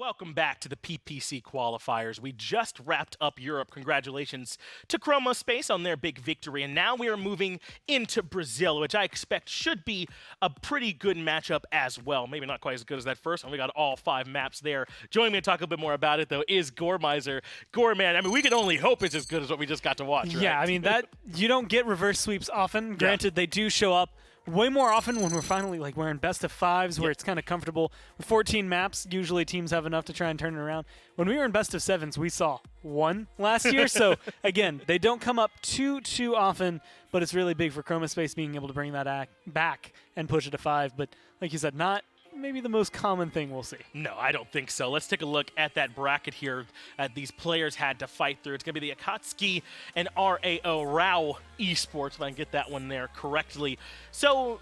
Welcome back to the PPC qualifiers. We just wrapped up Europe. Congratulations to Chroma Space on their big victory. And now we are moving into Brazil, which I expect should be a pretty good matchup as well. Maybe not quite as good as that first one. We got all 5 maps there. Joining me to talk a bit more about it, though, is Goremizer. Gore, man, I mean, we can only hope it's as good as what we just got to watch, right? Yeah, I mean, that you don't get reverse sweeps often. Granted, they do show up way more often when we're finally we're in best of 5s where it's kind of comfortable. With 14 maps, usually teams have enough to try and turn it around. When we were in best of 7s, we saw 1 last year. So again, they don't come up too often, but it's really big for Chroma Space being able to bring that back and push it to 5. But like you said, not maybe the most common thing we'll see. No, I don't think so. Let's take a look at that bracket here that these players had to fight through. It's going to be the Akatsuki and Rao E-sports, if I can get that one there correctly. So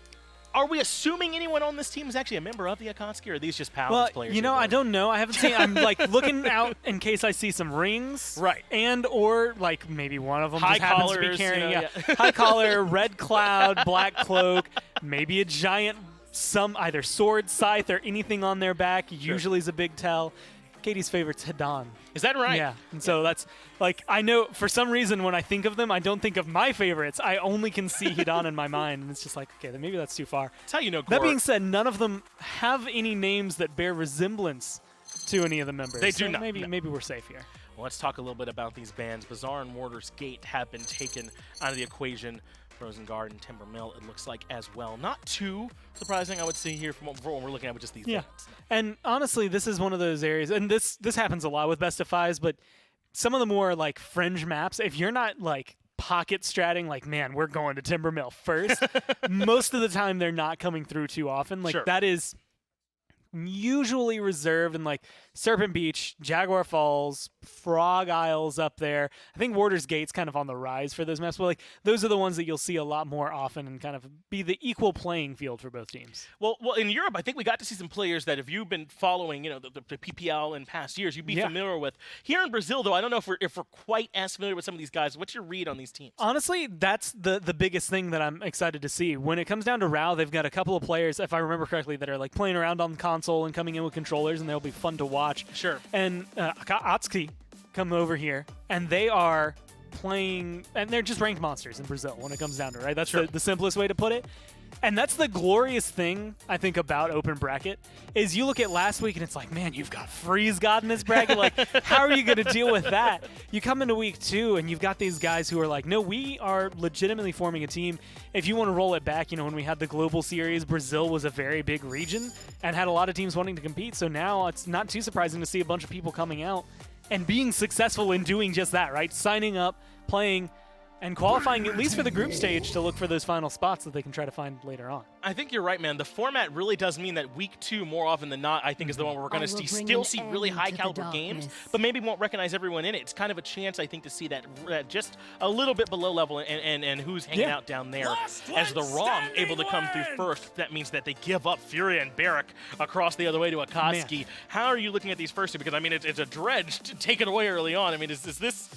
are we assuming anyone on this team is actually a member of the Akatsuki, or are these just Paladins players? You know, I don't know. I haven't seen. I'm looking out in case I see some rings, right? And or maybe one of them high just happens collars, to be carrying yeah. high collar, red cloud, black cloak, maybe a giant either sword, scythe, or anything on their back. Usually is a big tell. Katie's favorite's Hidan. Is that right? Yeah. And so that's I know for some reason when I think of them, I don't think of my favorites. I only can see Hidan in my mind, and it's just okay, then maybe that's too far. That's how you know. That being said, none of them have any names that bear resemblance to any of the members. They do not. Maybe we're safe here. Well, let's talk a little bit about these bans. Bazaar and Mortar's Gate have been taken out of the equation. Frozen Garden, Timber Mill, it looks like as well. Not too surprising, I would say, here from what we're looking at with just these bans. And honestly, this is one of those areas, and this happens a lot with best of 5s, but some of the more fringe maps, if you're not pocket stratting, man, we're going to Timber Mill first, most of the time they're not coming through too often. That is usually reserved in Serpent Beach, Jaguar Falls, Frog Isles up there. I think Warder's Gate's kind of on the rise for those maps, but those are the ones that you'll see a lot more often and kind of be the equal playing field for both teams. Well, in Europe, I think we got to see some players that if you've been following, the PPL in past years, you'd be familiar with. Here in Brazil, though, I don't know if we're quite as familiar with some of these guys. What's your read on these teams? Honestly, that's the biggest thing that I'm excited to see. When it comes down to Rao, they've got a couple of players, if I remember correctly, that are playing around on the console and coming in with controllers, and they'll be fun to watch. Sure. And Akatsuki come over here, and they are playing, and they're just ranked monsters in Brazil when it comes down to it, right? That's the simplest way to put it. And that's the glorious thing, I think, about Open Bracket, is you look at last week and it's man, you've got Freeze God in this bracket. How are you going to deal with that? You come into week 2 and you've got these guys who are no, we are legitimately forming a team. If you want to roll it back, when we had the global series, Brazil was a very big region and had a lot of teams wanting to compete. So now it's not too surprising to see a bunch of people coming out and being successful in doing just that, right? Signing up, playing, and qualifying at least for the group stage to look for those final spots that they can try to find later on. I think you're right, man. The format really does mean that week 2, more often than not, I think is the one where we're going to still see really high-caliber games, but maybe won't recognize everyone in it. It's kind of a chance, I think, to see that just a little bit below level and who's hanging out down there. As the Wrong able to come through first, that means that they give up Furia and Barrack across the other way to Akatsuki. How are you looking at these first two? Because, I mean, it's a dredge to take it away early on. I mean, is this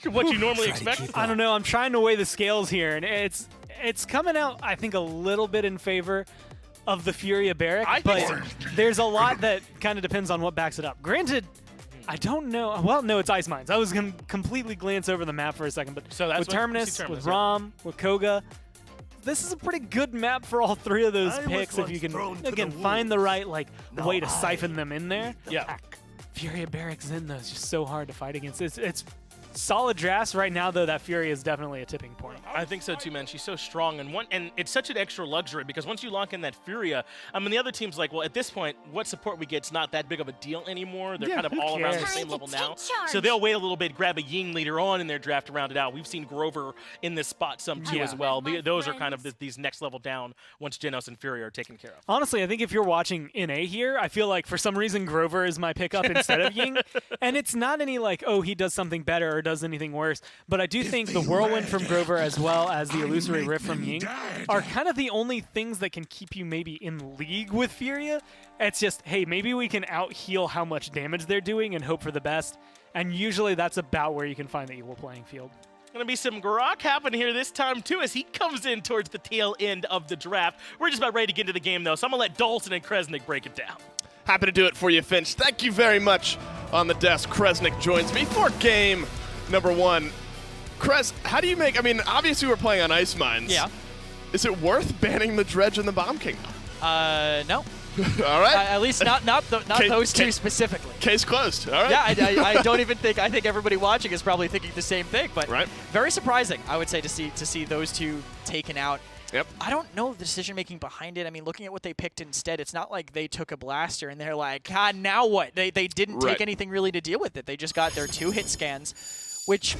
what you normally expect? I don't know. I'm trying to weigh the scales here, and it's coming out, I think, a little bit in favor of the Furia Barrack, but there's a lot that kind of depends on what backs it up. Granted, I don't know. Well, no, it's Ice Mines. I was going to completely glance over the map for a second, but with Terminus, with Rom, with Koga, this is a pretty good map for all 3 of those picks if you can, again, find the right way to siphon them in there. Yeah. Furia Barrack's in, though. It's just so hard to fight against. It's solid drafts right now, though. That Fury is definitely a tipping point. I think so too, man. She's so strong, and it's such an extra luxury because once you lock in that Furia, I mean, the other team's well, at this point, what support we get's not that big of a deal anymore. They're kind of all around the same level now, so they'll wait a little bit, grab a Ying later on in their draft to round it out. We've seen Grover in this spot some too as well. Those are kind of these next level down once Genos and Furia are taken care of. Honestly, I think if you're watching NA here, I feel like for some reason Grover is my pickup instead of Ying, and it's not any oh, he does something better or does anything worse, but I do think the Whirlwind from Grover as well as the Illusory Rift from Ying are kind of the only things that can keep you maybe in league with Furia. It's just, hey, maybe we can out-heal how much damage they're doing and hope for the best, and usually that's about where you can find the equal playing field. Going to be some grok happening here this time, too, as he comes in towards the tail end of the draft. We're just about ready to get into the game, though, so I'm going to let Dolson and Kresnik break it down. Happy to do it for you, Finch. Thank you very much. On the desk, Kresnik joins me for game number 1. Kres, how do you make, I mean, obviously we're playing on ice mines. Yeah. Is it worth banning the Dredge and the Bomb King? No. All right. At least not those two specifically. Case closed. All right. Yeah, I don't even think, I think everybody watching is probably thinking the same thing, but right. Very surprising, I would say, to see those two taken out. Yep. I don't know the decision-making behind it. I mean, looking at what they picked instead, it's not like they took a blaster and they're like, God, now what? They didn't take anything really to deal with it. They just got their 2 hit scans, which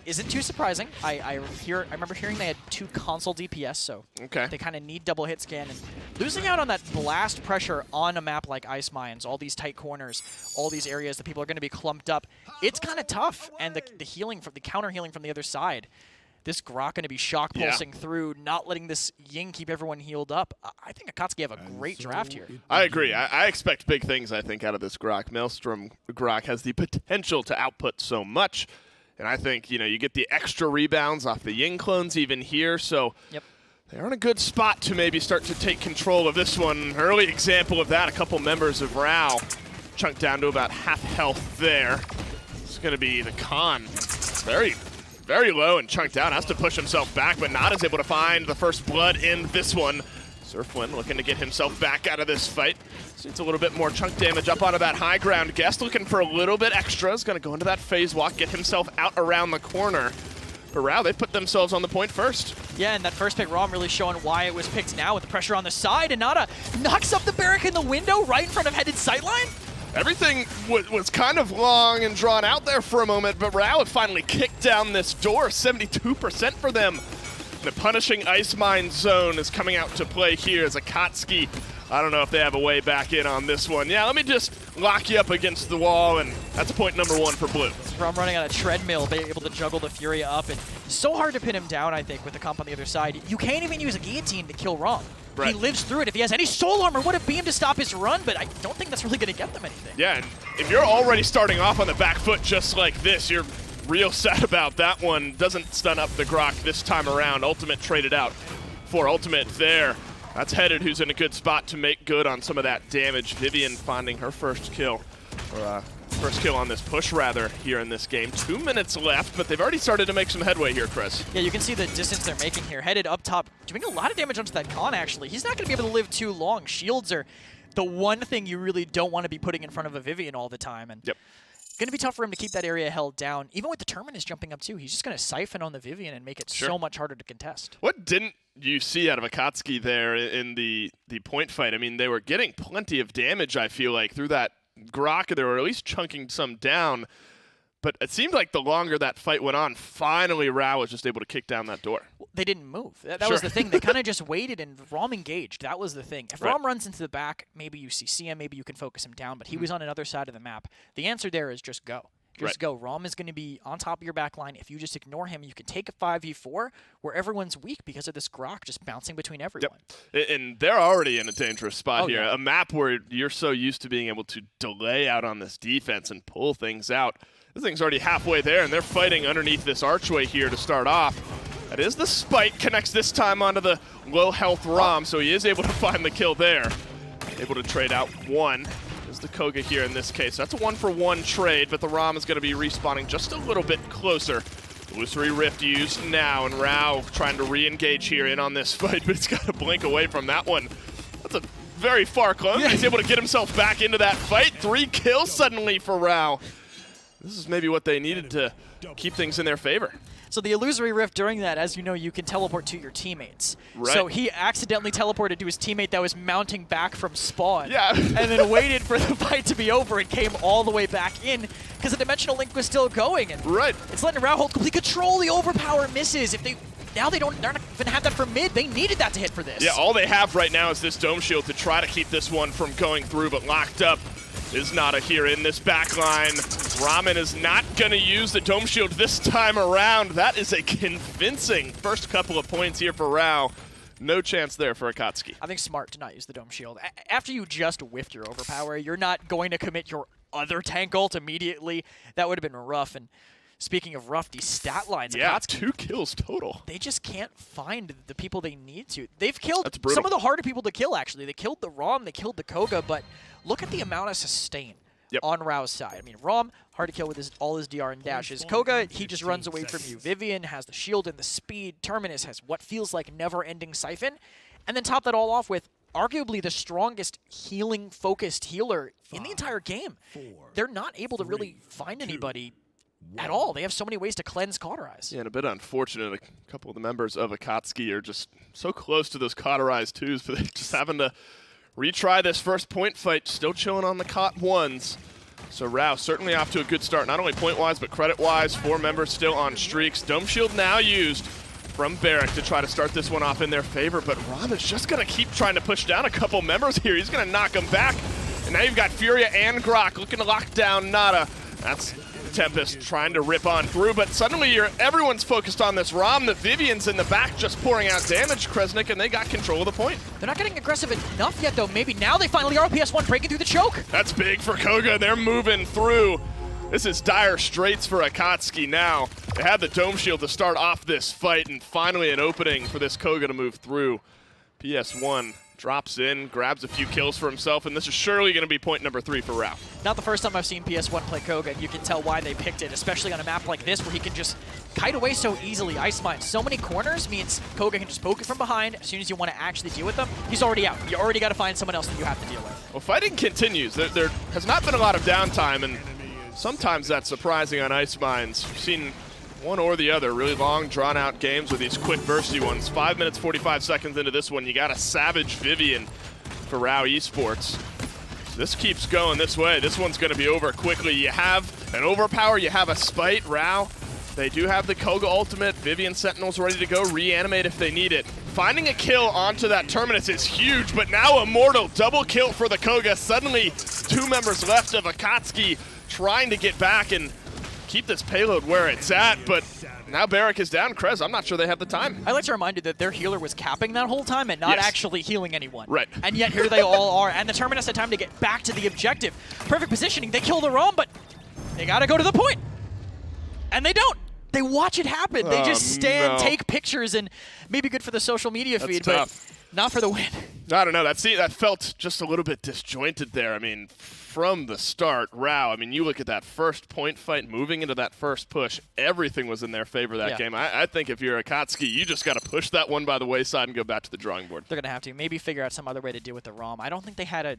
isn't too surprising. I remember hearing they had 2 console DPS, so they kind of need double hit scan. And losing out on that blast pressure on a map like Ice Mines, all these tight corners, all these areas that people are going to be clumped up, it's kind of tough. And the healing, the counter healing from the other side, this Grok going to be shock pulsing through, not letting this Ying keep everyone healed up. I think Akatsuki have a great draft here. I agree. I expect big things, I think, out of this Grok. Maelstrom Grok has the potential to output so much. And I think, you get the extra rebounds off the Ying clones even here. So they're in a good spot to maybe start to take control of this one. An early example of that, a couple members of Rao chunked down to about half health there. It's going to be the Khan. Very low and chunked down, has to push himself back, but not is able to find the first blood in this one. Surflin looking to get himself back out of this fight. So it's a little bit more chunk damage up onto that high ground. Guest looking for a little bit extra. Is going to go into that phase walk, get himself out around the corner. But Rao, they put themselves on the point first. Yeah, and that first pick, Rom really showing why it was picked now with the pressure on the side. And Nada knocks up the barrack in the window right in front of headed sightline. Everything was kind of long and drawn out there for a moment, but Rao had finally kicked down this door, 72% for them. The punishing Ice Mine zone is coming out to play here as Akatsuki. I don't know if they have a way back in on this one. Yeah, let me just lock you up against the wall, and that's point number 1 for Blue. Rom running on a treadmill, being able to juggle the Furia up, and so hard to pin him down, I think, with the comp on the other side. You can't even use a guillotine to kill Rom. He lives through it. If he has any soul armor, would have beamed to stop his run, but I don't think that's really going to get them anything. Yeah, and if you're already starting off on the back foot just like this, you're real sad about that one. Doesn't stun up the Grok this time around. Ultimate traded out for Ultimate there. That's Headed, who's in a good spot to make good on some of that damage. Vivian finding her first kill, or first kill on this push, rather, here in this game. 2 minutes left, but they've already started to make some headway here, Chris. Yeah, you can see the distance they're making here. Headed up top, doing a lot of damage onto that Khan, actually. He's not going to be able to live too long. Shields are the one thing you really don't want to be putting in front of a Vivian all the time. And going to be tough for him to keep that area held down. Even with the Terminus jumping up, too, he's just going to siphon on the Vivian and make it so much harder to contest. What didn't you see out of Akatsuki there in the point fight? I mean, they were getting plenty of damage, I feel like, through that Grok. They were at least chunking some down. But it seemed like the longer that fight went on, finally Rao was just able to kick down that door. They didn't move. That was the thing. They kind of just waited, and Rom engaged. That was the thing. If Rom runs into the back, maybe you CC him, maybe you can focus him down, but he was on another side of the map. The answer there is just go. Just go. Rom is going to be on top of your back line. If you just ignore him, you can take a 5v4 where everyone's weak because of this Grok just bouncing between everyone. And they're already in a dangerous spot here. A map where you're so used to being able to delay out on this defense and pull things out. This thing's already halfway there, and they're fighting underneath this archway here to start off. That is the spike, connects this time onto the low health Rom, so he is able to find the kill there. Able to trade out 1. Is the Koga here in this case. That's a 1-for-1 trade, but the Rom is going to be respawning just a little bit closer. Illusory Rift used now, and Rao trying to re-engage here in on this fight, but it's got to blink away from that one. That's a very far clone. He's able to get himself back into that fight. 3 kills suddenly for Rao. This is maybe what they needed to keep things in their favor. So the Illusory Rift, during that, as you know, you can teleport to your teammates. So he accidentally teleported to his teammate that was mounting back from spawn. And then waited for the fight to be over and came all the way back in because the Dimensional Link was still going. And it's letting Rao hold complete control. The overpower misses. If they Now they're not even have that for mid. They needed that to hit for this. Yeah, all they have right now is this Dome Shield to try to keep this one from going through, but locked up is Nada here in this back line. Ramen is not going to use the Dome Shield this time around. That is a convincing first couple of points here for Rao. No chance there for Akatsuki. I think smart to not use the Dome Shield. After you just whiffed your overpower, you're not going to commit your other tank ult immediately. That would have been rough. And speaking of rough, these stat lines, yeah, Akatsuki, 2 kills total. They just can't find the people they need to. They've killed some of the harder people to kill, actually. They killed the Rom, they killed the Koga, but look at the amount of sustain on Rao's side. I mean, Rom, hard to kill with all his DR and dashes. Koga, he just runs away from you. Vivian has the shield and the speed. Terminus has what feels like never-ending Siphon. And then top that all off with arguably the strongest healing-focused healer in the entire game. They're not able to really find anybody at all. They have so many ways to cleanse Cauterize. Yeah, and a bit unfortunate. A couple of the members of Akatsuki are just so close to those Cauterize 2s, but they're just having to retry this first point fight, still chilling on the Cot 1s. So Rao certainly off to a good start, not only point-wise, but credit-wise. 4 members still on streaks. Dome Shield now used from Barrack to try to start this one off in their favor, but Rom is just going to keep trying to push down a couple members here. He's going to knock them back. And now you've got Furia and Grok looking to lock down Nada. That's Tempest trying to rip on through, but suddenly everyone's focused on this Rom. The Vivian's in the back just pouring out damage, Kresnik, and they got control of the point. They're not getting aggressive enough yet, though. Maybe now they finally are. PS1 breaking through the choke. That's big for Koga. They're moving through. This is dire straits for Akatsuki now. They had the Dome Shield to start off this fight, and finally an opening for this Koga to move through. PS1 drops in, grabs a few kills for himself, and this is surely going to be point number 3 for Rao. Not the first time I've seen PS1 play Koga, and you can tell why they picked it, especially on a map like this where he can just kite away so easily. Ice Mine, so many corners means Koga can just poke it from behind. As soon as you want to actually deal with them, he's already out. You already got to find someone else that you have to deal with. Well, fighting continues. There has not been a lot of downtime, and sometimes that's surprising on Ice Mines. We've seen one or the other, really long, drawn-out games with these quick bursty ones. 5 minutes, 45 seconds into this one, you got a savage Vivian for Rao E-sports. This keeps going this way. This one's going to be over quickly. You have an Overpower, you have a Spite. Rao, they do have the Koga ultimate. Vivian Sentinel's ready to go reanimate if they need it. Finding a kill onto that Terminus is huge, but now Immortal, double kill for the Koga. Suddenly, 2 members left of Akatsuki trying to get back and keep this payload where it's at, but now Barrack is down. Krez, I'm not sure they have the time. I like to remind you that their healer was capping that whole time and not actually healing anyone. Right. And yet here they all are, and the Terminus had time to get back to the objective. Perfect positioning. They kill the Rom, but they got to go to the point. And they don't. They watch it happen. They just stand, take pictures, and maybe good for the social media feed, but not for the win. I don't know. That felt just a little bit disjointed there. I mean, from the start, Rao, I mean, you look at that first point fight, moving into that first push, everything was in their favor that game. I think if you're Akatsuki, you just got to push that one by the wayside and go back to the drawing board. They're going to have to maybe figure out some other way to deal with the Rom. I don't think they had a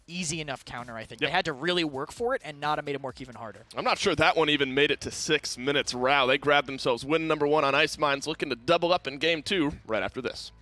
easy enough counter, I think. They had to really work for it, and Nada made them work even harder. I'm not sure that one even made it to 6 minutes. Rao, they grabbed themselves win number 1 on Ice Mines, looking to double up in game 2 right after this.